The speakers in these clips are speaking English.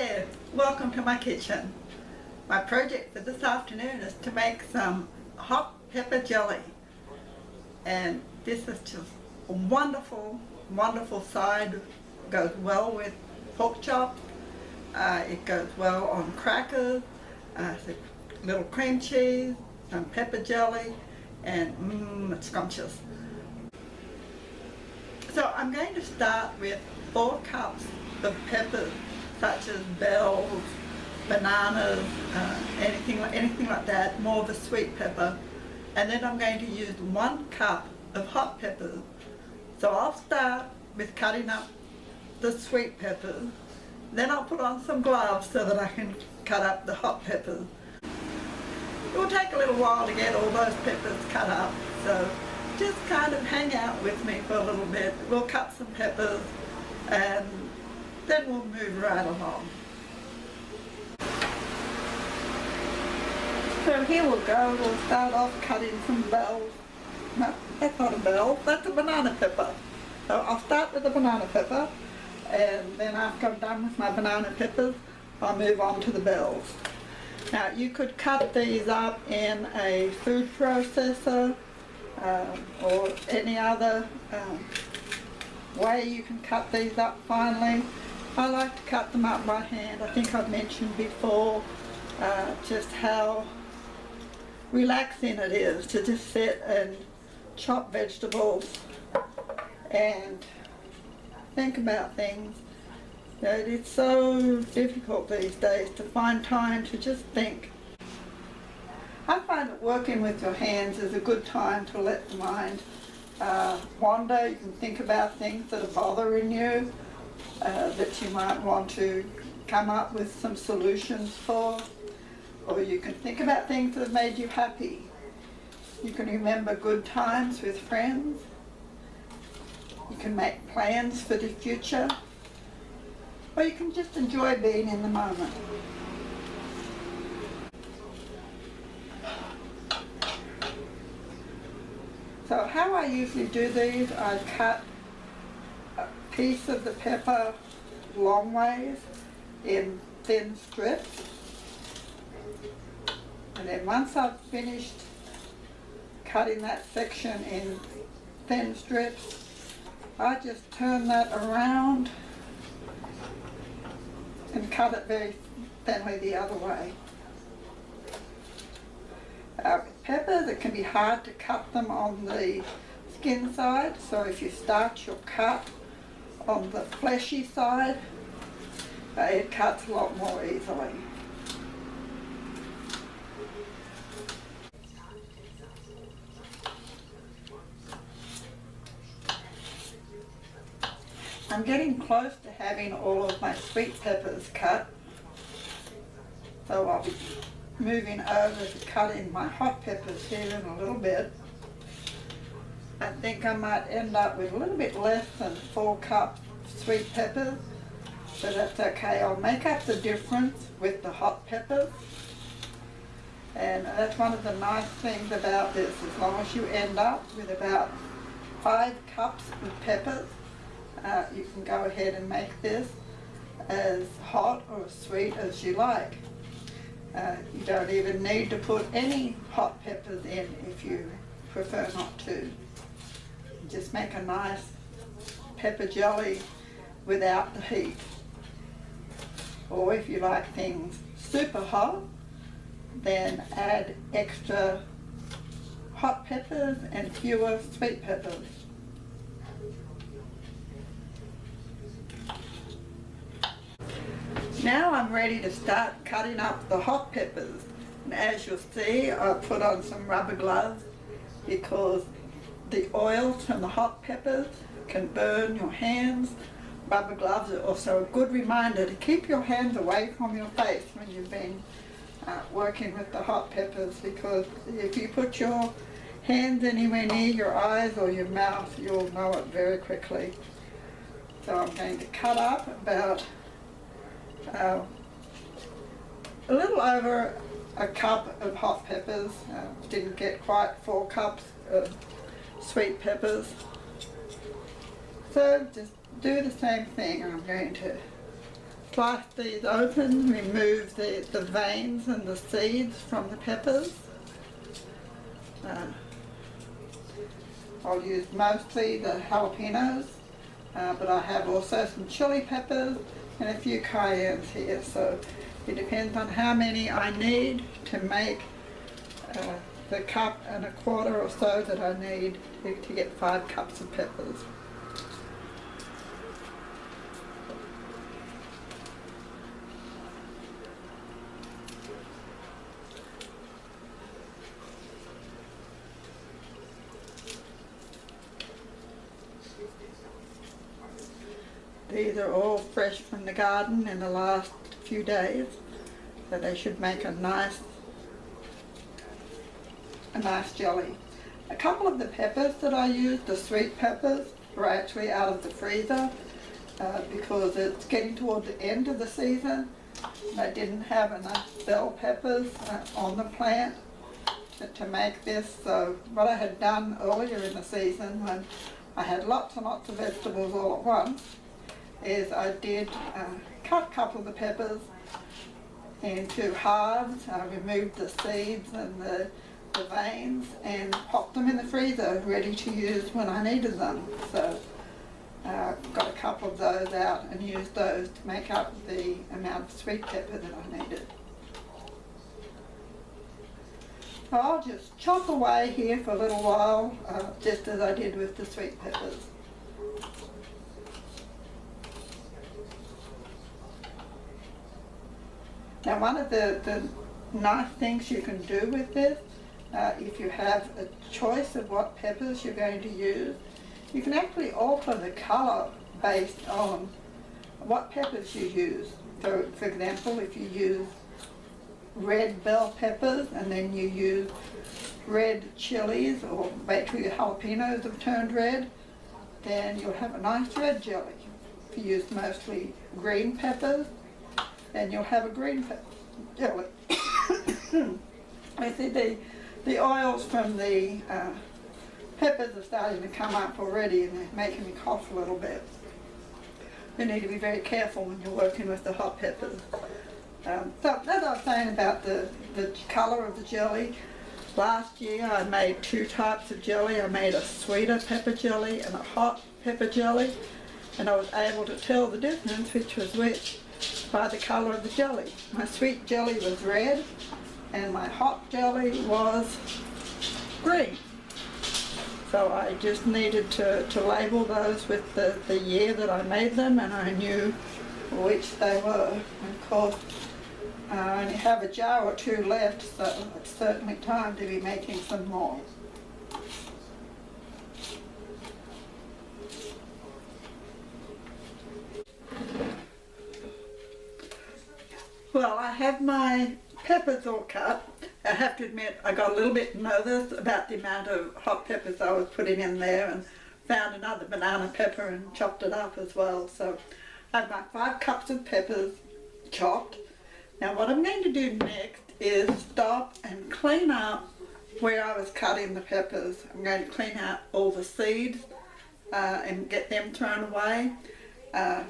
there, welcome to my kitchen. My project for this afternoon is to make some hot pepper jelly. And this is just a wonderful, wonderful side. Goes well with pork chops. It goes well on crackers, a little cream cheese, some pepper jelly, and it's scrumptious. So I'm going to start with 4 cups of peppers, such as bells, bananas, anything like that, more of a sweet pepper. And then I'm going to use 1 cup of hot peppers. So I'll start with cutting up the sweet peppers. Then I'll put on some gloves so that I can cut up the hot peppers. It will take a little while to get all those peppers cut up, so just kind of hang out with me for a little bit. We'll cut some peppers and then we'll move right along. So here we'll go. We'll start off cutting some bells. No, that's not a bell, that's a banana pepper. So I'll start with the banana pepper, and then after I'm done with my banana peppers, I'll move on to the bells. Now you could cut these up in a food processor or any other way you can cut these up finely. I like to cut them up by hand. I think I've mentioned before just how relaxing it is to just sit and chop vegetables and think about things. It's so difficult these days to find time to just think. I find that working with your hands is a good time to let the mind wander. You can think about things that are bothering you, that you might want to come up with some solutions for, or you can think about things that have made you happy. You can remember good times with friends. You can make plans for the future, or you can just enjoy being in the moment. So how I usually do these, I cut a piece of the pepper long ways in thin strips. And then once I've finished cutting that section in thin strips, I just turn that around and cut it very thinly the other way. With peppers, it can be hard to cut them on the skin side, so if you start your cut on the fleshy side, it cuts a lot more easily. I'm getting close to having all of my sweet peppers cut, so I'll be moving over to cutting my hot peppers here in a little bit. I think I might end up with a little bit less than 4 cups sweet peppers, but that's okay. I'll make up the difference with the hot peppers, and that's one of the nice things about this. As long as you end up with about 5 cups of peppers, you can go ahead and make this as hot or as sweet as you like. You don't even need to put any hot peppers in if you prefer not to. Just make a nice pepper jelly without the heat. Or if you like things super hot, then add extra hot peppers and fewer sweet peppers. Now I'm ready to start cutting up the hot peppers. And as you'll see, I put on some rubber gloves because the oils from the hot peppers can burn your hands. Rubber gloves are also a good reminder to keep your hands away from your face when you've been working with the hot peppers, because if you put your hands anywhere near your eyes or your mouth, you'll know it very quickly. So I'm going to cut up about a little over a cup of hot peppers. Didn't get quite 4 cups of sweet peppers. So just do the same thing. I'm going to slice these open, remove the veins and the seeds from the peppers. I'll use mostly the jalapenos, but I have also some chili peppers and a few cayennes here, so it depends on how many I need to make the 1.25 cups or so that I need to get 5 cups of peppers. These are all fresh from the garden in the last few days, so they should make a nice jelly. A couple of the peppers that I used, the sweet peppers, are actually out of the freezer because it's getting toward the end of the season. I didn't have enough bell peppers on the plant to make this, so what I had done earlier in the season when I had lots and lots of vegetables all at once is I did cut a couple of the peppers into halves. I removed the seeds and the veins and popped them in the freezer ready to use when I needed them. So got a couple of those out and used those to make up the amount of sweet pepper that I needed. So I'll just chop away here for a little while, just as I did with the sweet peppers. Now one of the nice things you can do with this, if you have a choice of what peppers you're going to use, you can actually alter the colour based on what peppers you use. So, for example, if you use red bell peppers and then you use red chilies, or wait till your jalapenos have turned red, then you'll have a nice red jelly. If you use mostly green peppers, then you'll have a green jelly. I see the oils from the peppers are starting to come up already and they're making me cough a little bit. You need to be very careful when you're working with the hot peppers. So as I was saying about the colour of the jelly, last year I made 2 types of jelly. I made a sweeter pepper jelly and a hot pepper jelly, and I was able to tell the difference which was which by the colour of the jelly. My sweet jelly was red and my hot jelly was green. So I just needed to label those with the year that I made them, and I knew which they were. And of course, I only have a jar or 2 left, so it's certainly time to be making some more. Well, I have my peppers all cut. I have to admit I got a little bit nervous about the amount of hot peppers I was putting in there, and found another banana pepper and chopped it up as well. So I have my 5 cups of peppers chopped. Now what I'm going to do next is stop and clean up where I was cutting the peppers. I'm going to clean out all the seeds and get them thrown away.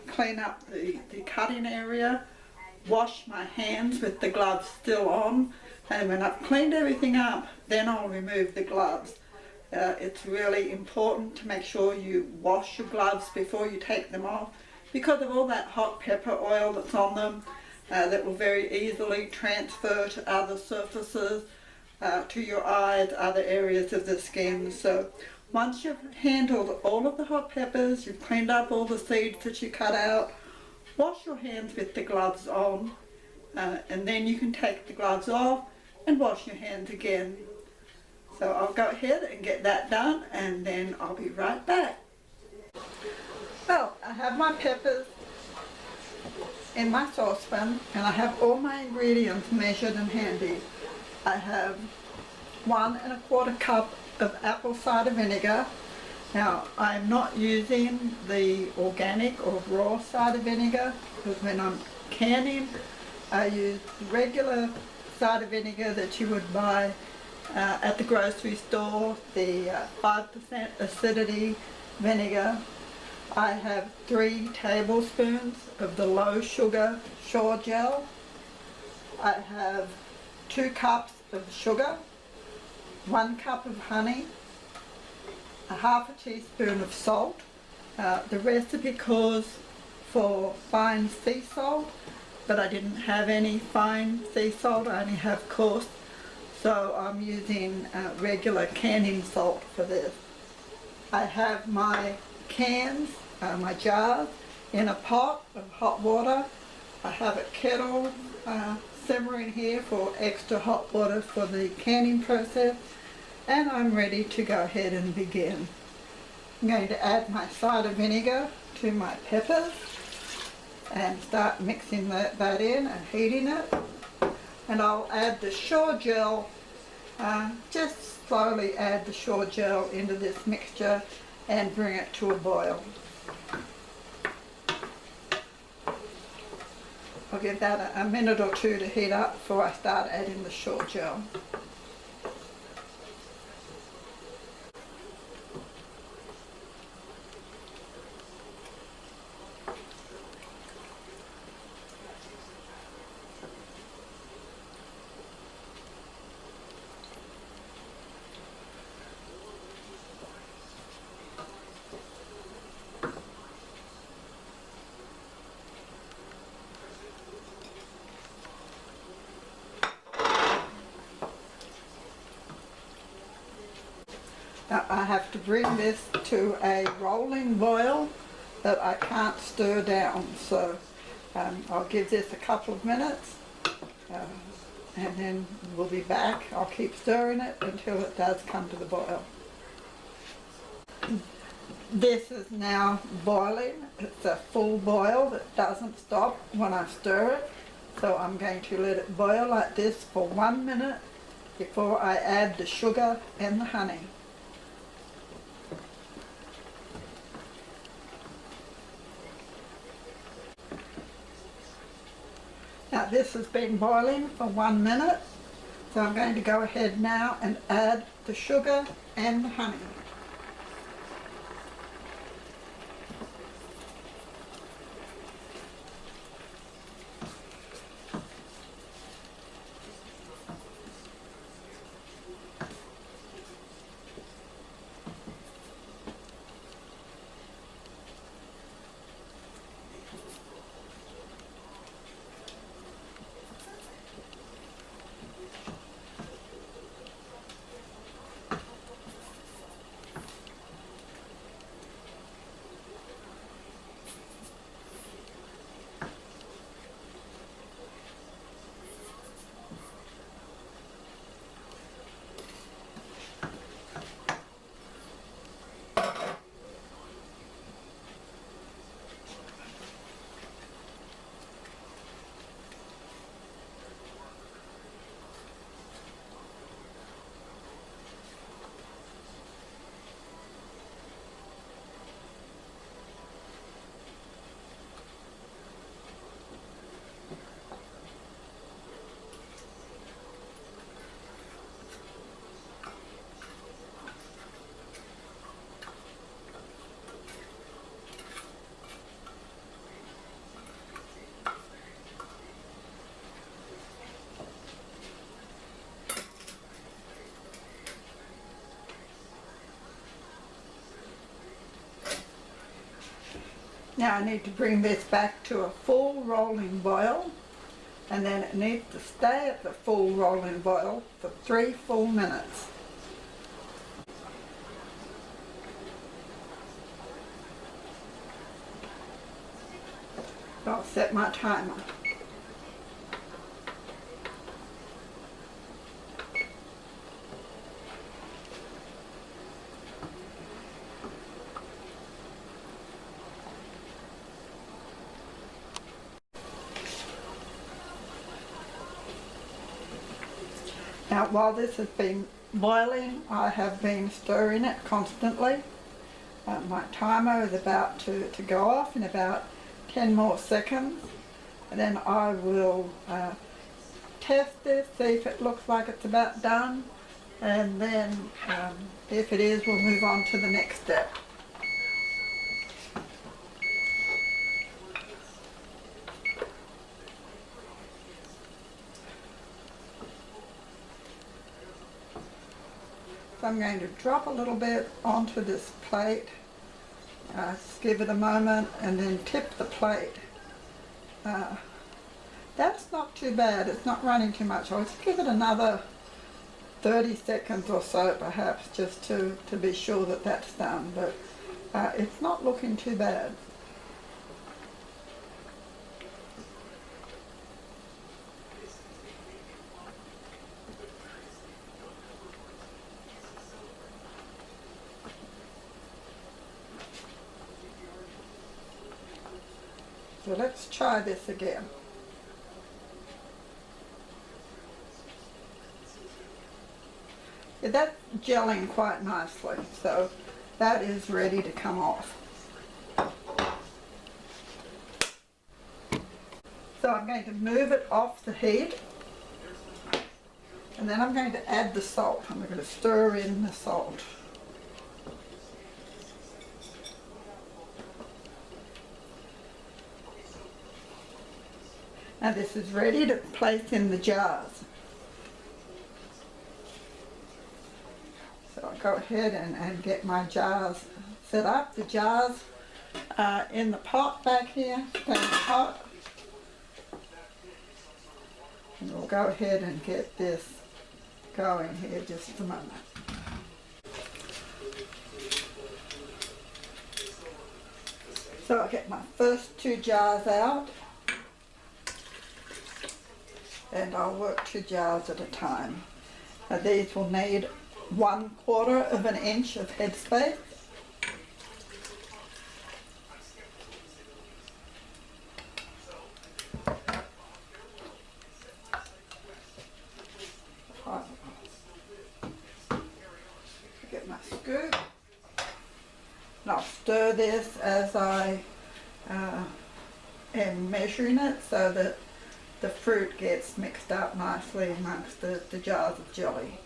Clean up the cutting area. Wash my hands with the gloves still on, and when I've cleaned everything up, then I'll remove the gloves. It's really important to make sure you wash your gloves before you take them off, because of all that hot pepper oil that's on them that will very easily transfer to other surfaces, to your eyes, other areas of the skin. So once you've handled all of the hot peppers, you've cleaned up all the seeds that you cut out, wash your hands with the gloves on, and then you can take the gloves off and wash your hands again. So I'll go ahead and get that done, and then I'll be right back. Well, I have my peppers in my saucepan, and I have all my ingredients measured and handy. I have 1 1/4 cup of apple cider vinegar. Now, I'm not using the organic or raw cider vinegar, because when I'm canning, I use regular cider vinegar that you would buy at the grocery store, the 5% acidity vinegar. I have 3 tablespoons of the low sugar Shore Gel. I have 2 cups of sugar, 1 cup of honey, a half a teaspoon of salt. The recipe calls for fine sea salt, but I didn't have any fine sea salt, I only have coarse, so I'm using regular canning salt for this. I have my cans, my jars, in a pot of hot water. I have a kettle simmering here for extra hot water for the canning process, and I'm ready to go ahead and begin. I'm going to add my cider vinegar to my peppers and start mixing that in and heating it. And I'll add the Shore Gel, just slowly add the Shore Gel into this mixture and bring it to a boil. I'll give that a minute or two to heat up before I start adding the Shore Gel. Now I have to bring this to a rolling boil that I can't stir down, so I'll give this a couple of minutes and then we'll be back. I'll keep stirring it until it does come to the boil. This is now boiling. It's a full boil that doesn't stop when I stir it, so I'm going to let it boil like this for 1 minute before I add the sugar and the honey. Now this has been boiling for 1 minute, so I'm going to go ahead now and add the sugar and the honey. Now I need to bring this back to a full rolling boil, and then it needs to stay at the full rolling boil for 3 full minutes. I'll set my timer. Now while this has been boiling, I have been stirring it constantly. My timer is about to go off in about 10 more seconds, and then I will test this, see if it looks like it's about done, and then if it is, we'll move on to the next step. So I'm going to drop a little bit onto this plate, just give it a moment and then tip the plate. That's not too bad, it's not running too much. I'll just give it another 30 seconds or so perhaps, just to be sure that that's done, but it's not looking too bad. So let's try this again. Yeah, that's gelling quite nicely, so that is ready to come off. So I'm going to move it off the heat, and then I'm going to add the salt. I'm going to stir in the salt. Now this is ready to place in the jars. So I'll go ahead and get my jars set up. The jars are in the pot back here, staying hot. And we'll go ahead and get this going here just a moment. So I'll get my first 2 jars out, and I'll work 2 jars at a time. Now these will need 1/4 of an inch of headspace. Get my scoop, and I'll stir this as I am measuring it so that the fruit gets mixed up nicely amongst the jars of jelly.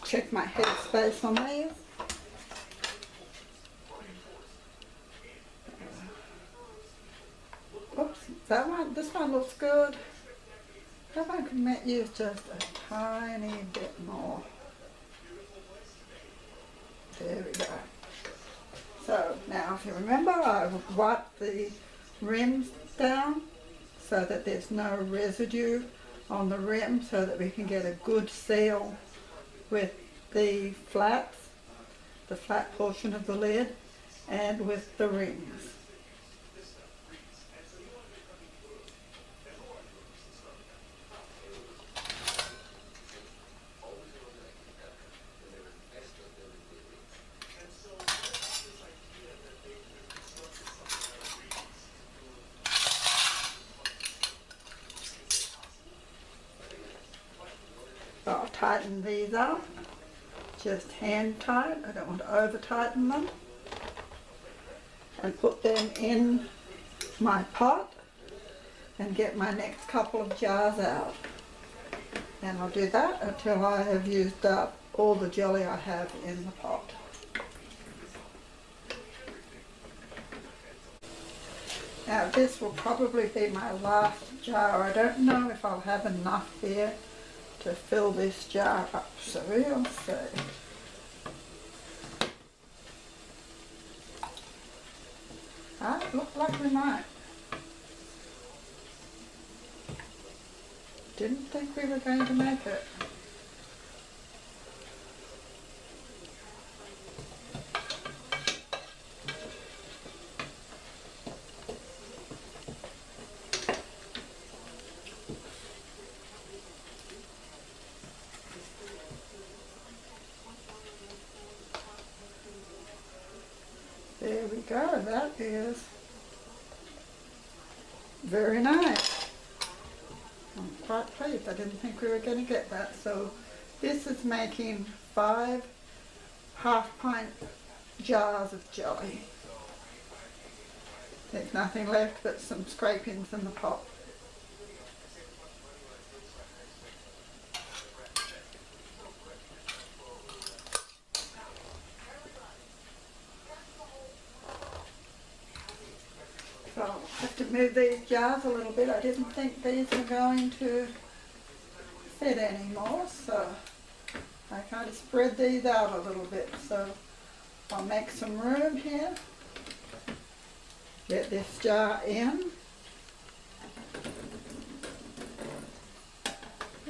Check my headspace on these. Oops, this one looks good. That one can use just a tiny bit more. There we go. So now if you remember, I wiped the rims down so that there's no residue on the rim, so that we can get a good seal with the flats, the flat portion of the lid, and with the rings. So I'll tighten these up, just hand tight, I don't want to over tighten them, and put them in my pot and get my next couple of jars out. And I'll do that until I have used up all the jelly I have in the pot. Now this will probably be my last jar. I don't know if I'll have enough here to fill this jar up, so we'll see. It looks like we might. Didn't think we were going to make it. There we go, that is very nice. I'm quite pleased. I didn't think we were going to get that. So this is making 5 half-pint jars of jelly. There's nothing left but some scrapings in the pot. So I'll have to move these jars a little bit. I didn't think these were going to fit anymore, so I kind of spread these out a little bit. So I'll make some room here. Get this jar in.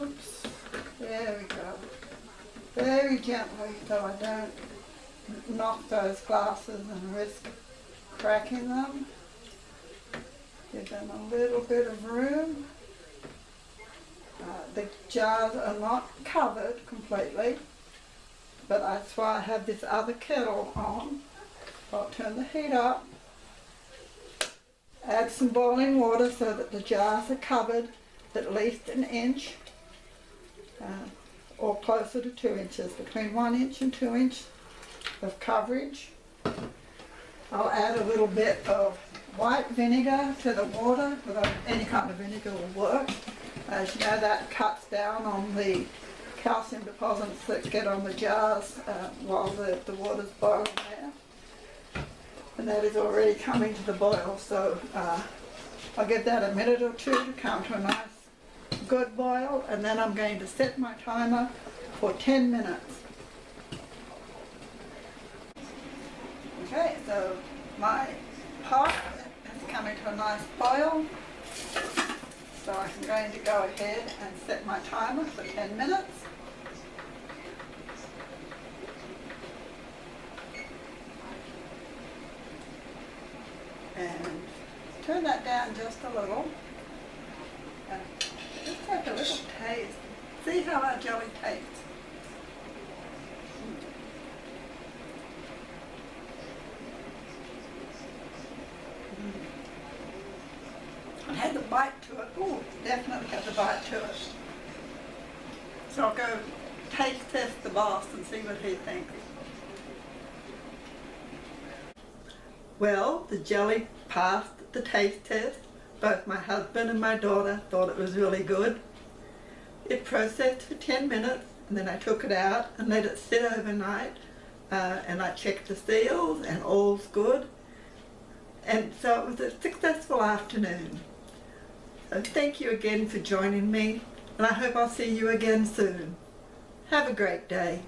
Oops. There we go. Very gently so I don't knock those glasses and risk cracking them. Give them a little bit of room. The jars are not covered completely, but that's why I have this other kettle on. I'll turn the heat up, add some boiling water so that the jars are covered at least an inch, or closer to 2 inches, between 1 inch and 2 inches of coverage. I'll add a little bit of white vinegar to the water. Any kind of vinegar will work. As you know, that cuts down on the calcium deposits that get on the jars while the water's boiling there. And that is already coming to the boil, so I'll give that a minute or two to come to a nice good boil, and then I'm going to set my timer for 10 minutes. Okay, so my pot has come into a nice boil, so I'm going to go ahead and set my timer for 10 minutes. And turn that down just a little. And just take a little taste. See how our jelly tastes. It had the bite to it. Oh, definitely had the bite to it. So I'll go taste test the boss and see what he thinks. Well, the jelly passed the taste test. Both my husband and my daughter thought it was really good. It processed for 10 minutes, and then I took it out and let it sit overnight, and I checked the seals and all's good. And so it was a successful afternoon. So thank you again for joining me, and I hope I'll see you again soon. Have a great day.